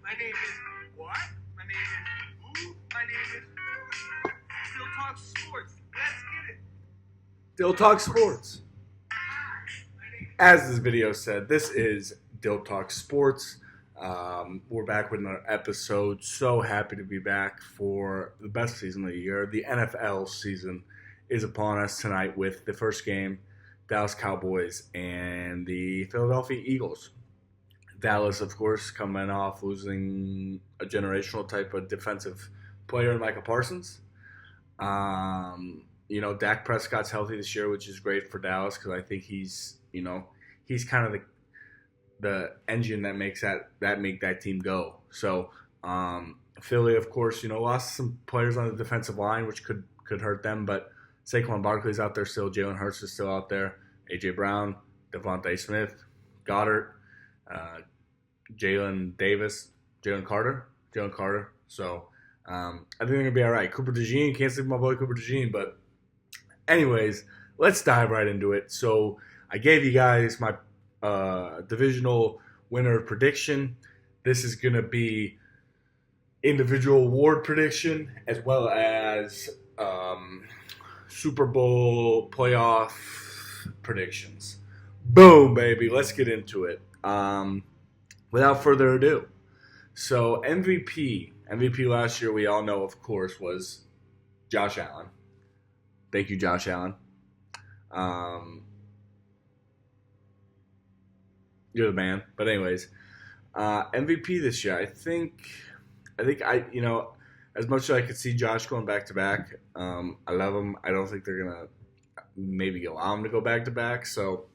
My name is what? My name is who? My name is Dyl Talks Sports. Let's get it. Dyl Talks Sports. As this video said, this is Dyl Talks Sports. We're back with another episode. So happy to be back for the best season of the year. The NFL season is upon us tonight with the first game, Dallas Cowboys and the Philadelphia Eagles. Dallas, of course, coming off losing a generational type of defensive player in Micah Parsons. Dak Prescott's healthy this year, which is great for Dallas because I think he's kind of the engine that makes that team go. So Philly, of course, lost some players on the defensive line, which could hurt them, but Saquon Barkley's out there still. Jalen Hurts is still out there. A.J. Brown, Devontae Smith, Goddard, Jalen Carter. So I think they're going to be all right. Cooper DeJean, can't sleep with my boy Cooper DeJean. But anyways, let's dive right into it. So I gave you guys my divisional winner prediction. This is going to be individual award prediction as well as Super Bowl playoff predictions. Boom, baby. Let's get into it. Without further ado. So MVP last year, we all know, of course, was Josh Allen. Thank you, Josh Allen. You're the man. But anyways, MVP this year, I think as much as I could see Josh going back to back, I love him. I don't think they're gonna maybe allow him to go back to back. So,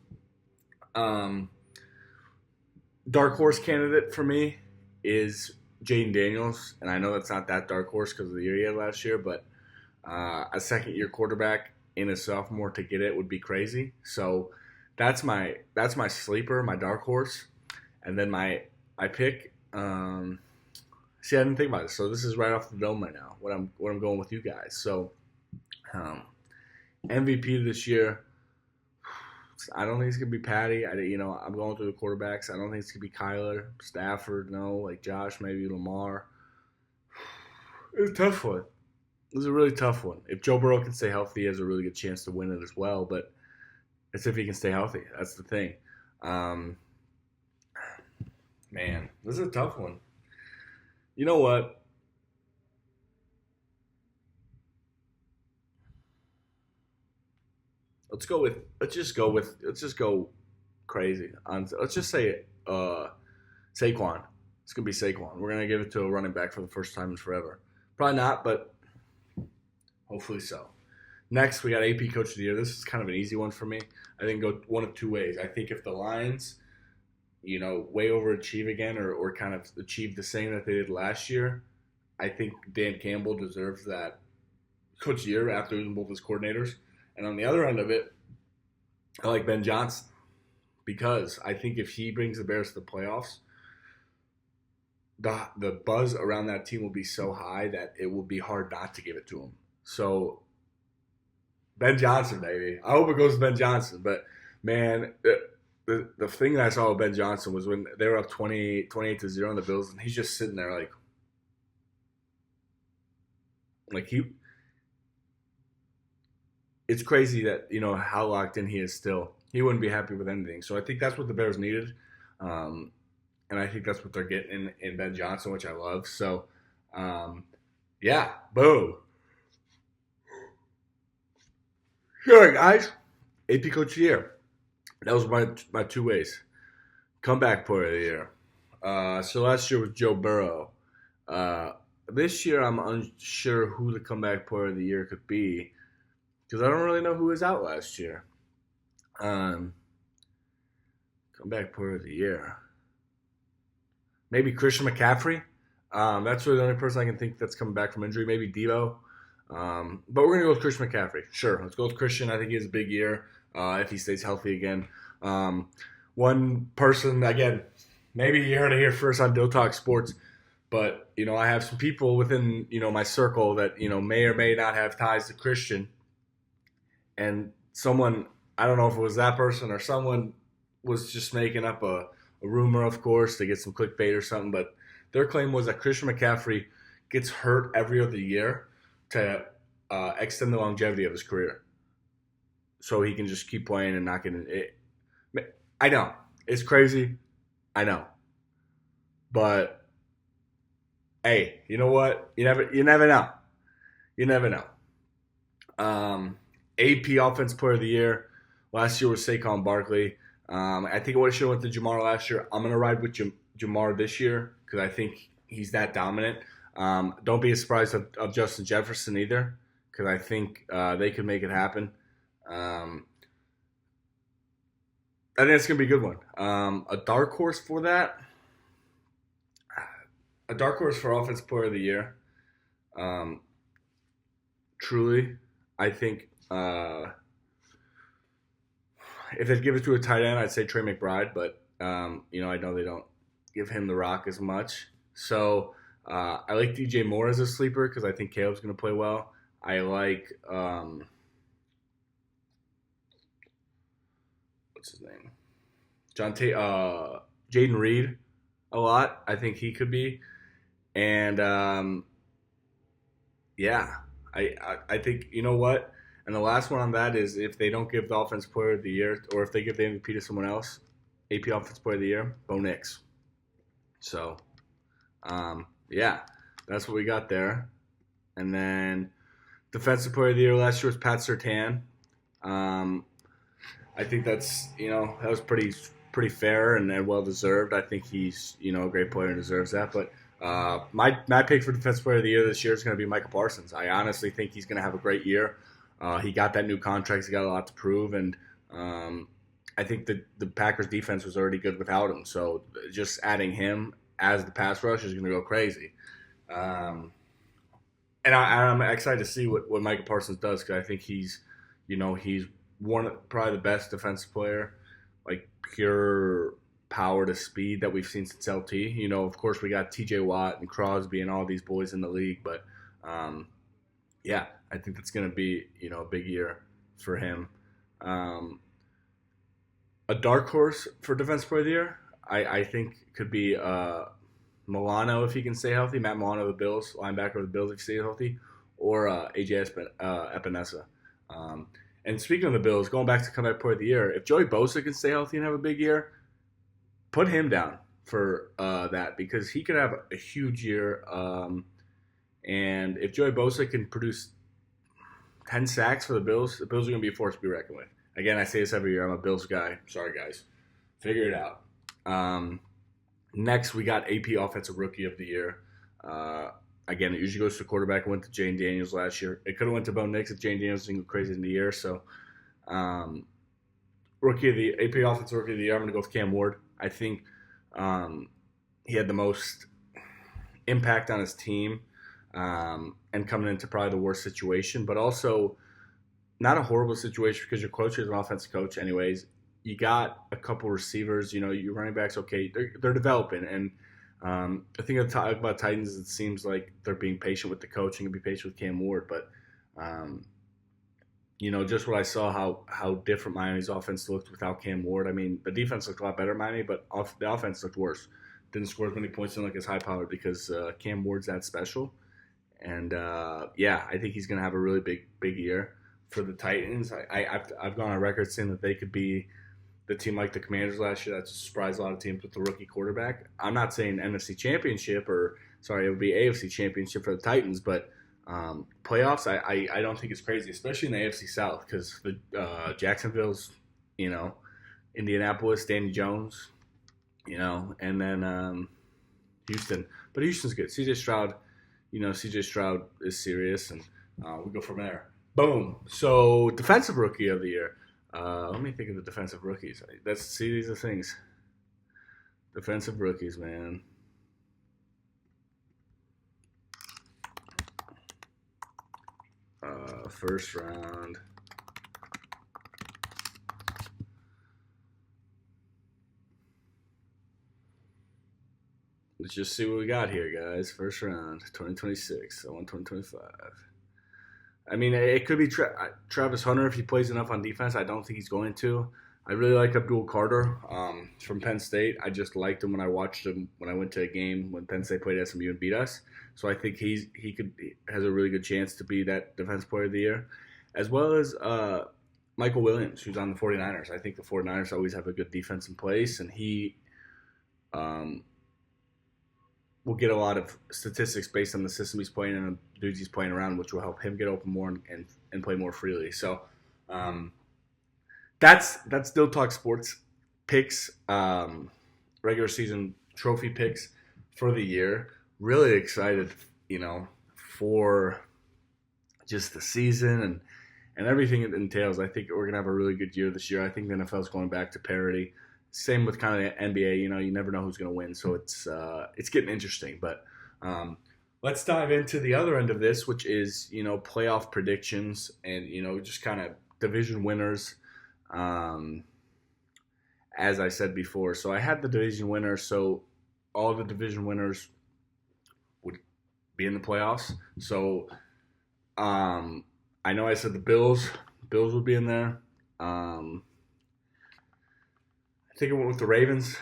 dark horse candidate for me is Jaden Daniels, and I know that's not that dark horse because of the year he had last year, but a second-year quarterback in a sophomore to get it would be crazy. So that's my sleeper, my dark horse, and then my pick. See, I didn't think about it, so this is right off the dome right now. What I'm going with you guys. So MVP this year. I don't think it's going to be Patty. I'm going through the quarterbacks. I don't think it's going to be Kyler, Stafford, no, like Josh, maybe Lamar. It's a tough one. It's a really tough one. If Joe Burrow can stay healthy, he has a really good chance to win it as well, but it's if he can stay healthy. That's the thing. Man, this is a tough one. You know what? Let's just go crazy. Let's just say Saquon. It's going to be Saquon. We're going to give it to a running back for the first time in forever. Probably not, but hopefully so. Next, we got AP Coach of the Year. This is kind of an easy one for me. I think go one of two ways. I think if the Lions, way overachieve again or kind of achieve the same that they did last year, I think Dan Campbell deserves that Coach of the Year after losing both his coordinators. And on the other end of it, I like Ben Johnson because I think if he brings the Bears to the playoffs, the buzz around that team will be so high that it will be hard not to give it to him. So Ben Johnson, baby. I hope it goes to Ben Johnson. But, man, the thing that I saw with Ben Johnson was when they were up 28-0 on the Bills, and he's just sitting there it's crazy that, how locked in he is still. He wouldn't be happy with anything. So I think that's what the Bears needed. And I think that's what they're getting in Ben Johnson, which I love. So, yeah, boom. Sure, guys. AP Coach of the Year. That was my two ways. Comeback Player of the Year. So last year was Joe Burrow. This year I'm unsure who the Comeback Player of the Year could be because I don't really know who was out last year. Comeback Player of the Year. Maybe Christian McCaffrey. That's really the only person I can think that's coming back from injury. Maybe Devo. But we're going to go with Christian McCaffrey. Sure, let's go with Christian. I think he has a big year if he stays healthy again. One person, again, maybe you heard it here first on Dyl Talks Sports, but, I have some people within, my circle that, may or may not have ties to Christian. And someone, I don't know if it was that person or someone was just making up a rumor, of course, to get some clickbait or something, but Their claim was that Christian McCaffrey gets hurt every other year to extend the longevity of his career, so he can just keep playing and not get it. I know it's crazy. I know, but hey, you know what? You never know. You never know. AP Offensive Player of the Year last year was Saquon Barkley. I think I would have should have went to Jamar last year. I'm gonna ride with Jamar this year because I think he's that dominant. Don't be surprised of Justin Jefferson either because I think they could make it happen. I think it's gonna be a good one. A dark horse for that. A dark horse for Offensive Player of the Year. Truly, I think if they'd give it to a tight end, I'd say Trey McBride, but I know they don't give him the rock as much. So I like DJ Moore as a sleeper because I think Caleb's going to play well. I like what's his name, Jaden Reed a lot. I think he could be, and I think you know what. And the last one on that is if they don't give the Offensive Player of the Year or if they give the MVP to someone else, AP Offensive Player of the Year, Bo Nix. So, that's what we got there. And then Defensive Player of the Year last year was Pat Surtain. I think that's, that was pretty fair and well deserved. I think he's, a great player and deserves that. But my pick for Defensive Player of the Year this year is going to be Michael Parsons. I honestly think he's going to have a great year. He got that new contract. He's got a lot to prove, and I think the Packers' defense was already good without him. So just adding him as the pass rush is going to go crazy. And I'm excited to see what Michael Parsons does because I think he's probably the best defensive player, like pure power to speed that we've seen since LT. Of course, we got TJ Watt and Crosby and all these boys in the league, but I think that's going to be, a big year for him. A dark horse for Defensive Player of the Year, I think could be Milano if he can stay healthy. Matt Milano of the Bills, linebacker of the Bills if he stays healthy, or AJ Epinesa. And speaking of the Bills, going back to comeback player of the year, if Joey Bosa can stay healthy and have a big year, put him down for that because he could have a huge year. And if Joey Bosa can produce 10 sacks for the Bills are going to be a force to be reckoned with. Again, I say this every year. I'm a Bills guy. Sorry, guys. Figure it out. Next, we got AP Offensive Rookie of the Year. Again, it usually goes to quarterback. It went to Jane Daniels last year. It could have went to Bo Nix if Jane Daniels didn't go crazy in the year. So, AP Offensive Rookie of the Year, I'm going to go with Cam Ward. I think he had the most impact on his team. And coming into probably the worst situation, but also not a horrible situation because your coach is an offensive coach anyways. You got a couple receivers, your running backs, okay, they're developing. And I think about Titans, it seems like they're being patient with the coaching and be patient with Cam Ward. But, just what I saw, how different Miami's offense looked without Cam Ward. I mean, the defense looked a lot better in Miami, but the offense looked worse. Didn't score as many points, didn't look as high-powered because Cam Ward's that special. And, I think he's going to have a really big year for the Titans. I've gone on record saying that they could be the team like the Commanders last year that surprised a lot of teams with the rookie quarterback. I'm not saying NFC Championship it would be AFC Championship for the Titans, but playoffs, I don't think it's crazy, especially in the AFC South because the Jacksonville's, Indianapolis, Danny Jones, and then Houston. But Houston's good. CJ Stroud is serious, and we go from there. Boom. So, Defensive Rookie of the Year. Let me think of the defensive rookies. These are things. Defensive rookies, man. First round. Let's just see what we got here, guys. First round, 2026. I want 2025. I mean, it could be Travis Hunter if he plays enough on defense. I don't think he's going to. I really like Abdul Carter from Penn State. I just liked him when I watched him when I went to a game when Penn State played SMU and beat us. So I think he has a really good chance to be that Defense Player of the Year, as well as Michael Williams, who's on the 49ers. I think the 49ers always have a good defense in place, and he will get a lot of statistics based on the system he's playing and the dudes he's playing around, which will help him get open more and play more freely. So that's Dyl Talks Sports picks, regular season trophy picks for the year. Really excited, for just the season and everything it entails. I think we're going to have a really good year this year. I think the NFL is going back to parity. Same with kind of the NBA. You never know who's going to win, so it's getting interesting. But let's dive into the other end of this, which is playoff predictions and just kind of division winners. As I said before, so I had the division winners. So all the division winners would be in the playoffs. So I know I said the Bills would be in there. I think I went with the Ravens.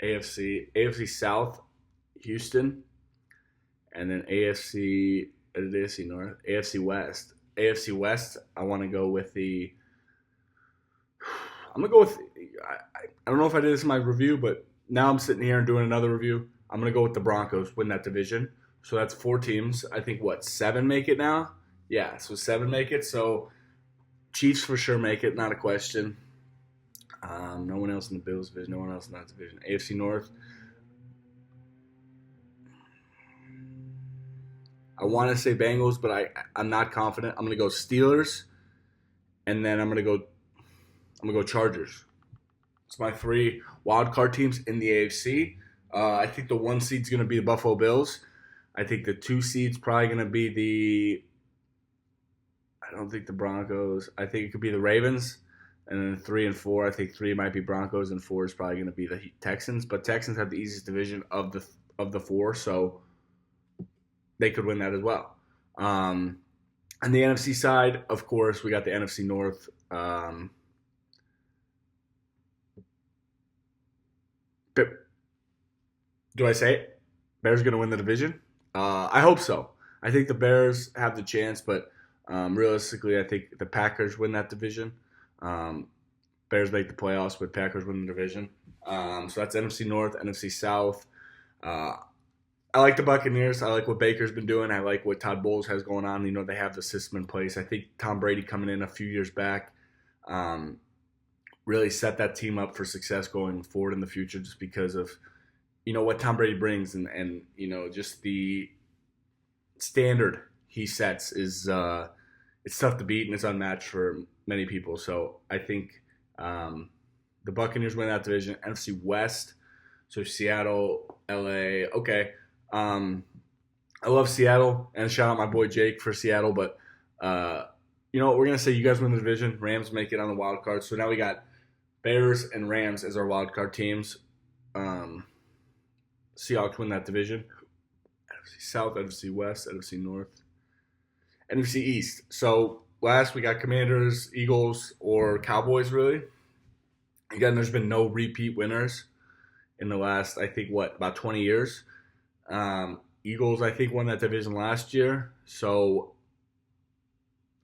AFC South, Houston, and then AFC North, AFC West. AFC West, I want to go with the. I'm gonna go with. I don't know if I did this in my review, but now I'm sitting here and doing another review. I'm gonna go with the Broncos, win that division. So that's 4 teams. I think 7 make it now. Yeah, so 7 make it. So Chiefs for sure make it, not a question. No one else in the Bills division. No one else in that division. AFC North. I want to say Bengals, but I'm not confident. I'm going to go Steelers, and then I'm going to go Chargers. It's my 3 wild card teams in the AFC. I think the 1 seed's going to be the Buffalo Bills. I think the 2 seed's probably going to be I don't think the Broncos. I think it could be the Ravens. And then 3 and 4, I think 3 might be Broncos, and 4 is probably going to be the Texans. But Texans have the easiest division of the 4, so they could win that as well. On the NFC side, of course, we got the NFC North. Do I say it? Bears going to win the division? I hope so. I think the Bears have the chance, but realistically, I think the Packers win that division. Bears make the playoffs, but Packers win the division. So that's NFC North, NFC South. I like the Buccaneers. I like what Baker's been doing. I like what Todd Bowles has going on. They have the system in place. I think Tom Brady coming in a few years back really set that team up for success going forward in the future just because of, what Tom Brady brings and just the standard he sets is it's tough to beat and it's unmatched for many people. So I think the Buccaneers win that division. NFC West, so Seattle, LA. Okay. I love Seattle, and shout out my boy Jake for Seattle, but we're going to say you guys win the division. Rams make it on the wild card. So now we got Bears and Rams as our wild card teams. Seahawks win that division. NFC South, NFC West, NFC North, NFC East. So last we got Commanders, Eagles, or Cowboys, really. Again, there's been no repeat winners in the last, I think, about 20 years. Eagles, I think, won that division last year. So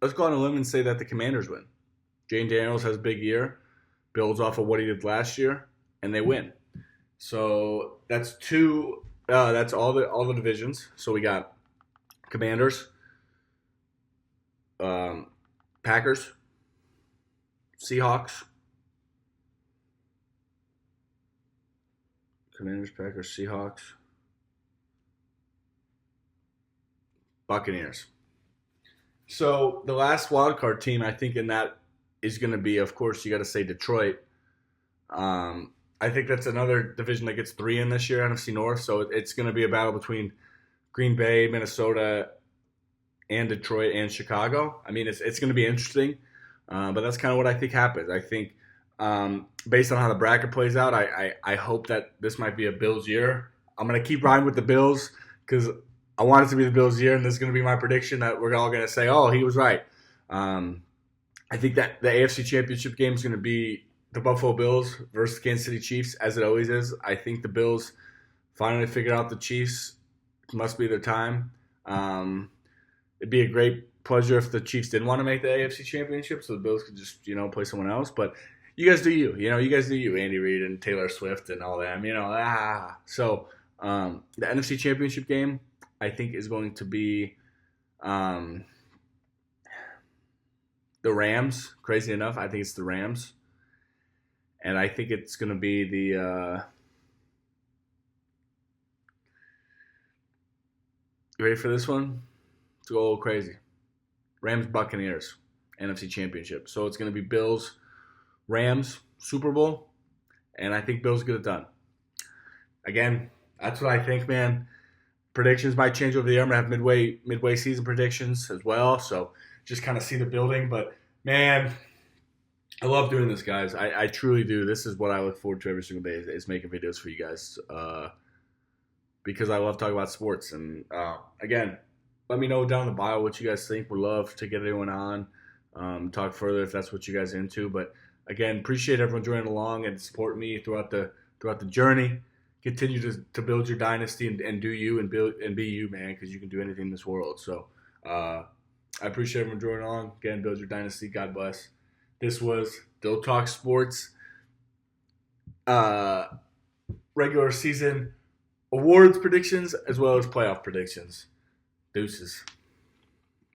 let's go on a limb and say that the Commanders win. Jane Daniels has a big year, builds off of what he did last year, and they win. So that's that's all the divisions. So we got Commanders, Packers, Seahawks, Commanders, Packers, Seahawks, Buccaneers. So the last wildcard team, I think, in that is going to be, of course, you got to say Detroit. I think that's another division that gets 3 in this year, NFC North. So it's going to be a battle between Green Bay, Minnesota, and Detroit and Chicago. I mean, it's going to be interesting, but that's kind of what I think happens. I think based on how the bracket plays out, I hope that this might be a Bills year. I'm going to keep riding with the Bills because I want it to be the Bills year, and this is going to be my prediction that we're all going to say, oh, he was right. I I think that the AFC Championship game is going to be the Buffalo Bills versus Kansas City Chiefs, as it always is. I think the Bills finally figured out the Chiefs. It must be their time. It'd be a great pleasure if the Chiefs didn't want to make the AFC Championship, so the Bills could just play someone else. But you guys do you. You guys do you. Andy Reid and Taylor Swift and all them. So the NFC Championship game, I think, is going to be the Rams. Crazy enough, I think it's the Rams, and I think it's going to be the. You ready for this one? It's a little crazy. Rams Buccaneers, NFC Championship. So it's going to be Bills, Rams, Super Bowl, and I think Bills get it done. Again, that's what I think, man. Predictions might change over the year. I'm going to have midway season predictions as well, so just kind of see the building. But, man, I love doing this, guys. I truly do. This is what I look forward to every single day is making videos for you guys because I love talking about sports. And, again, let me know down in the bio what you guys think. We'd love to get everyone on, talk further if that's what you guys are into. But again, appreciate everyone joining along and supporting me throughout the journey. Continue to build your dynasty and do you and be you, man, because you can do anything in this world. So I appreciate everyone joining along. Again, build your dynasty. God bless. This was Dyl Talks Sports regular season awards predictions as well as playoff predictions. Deuces.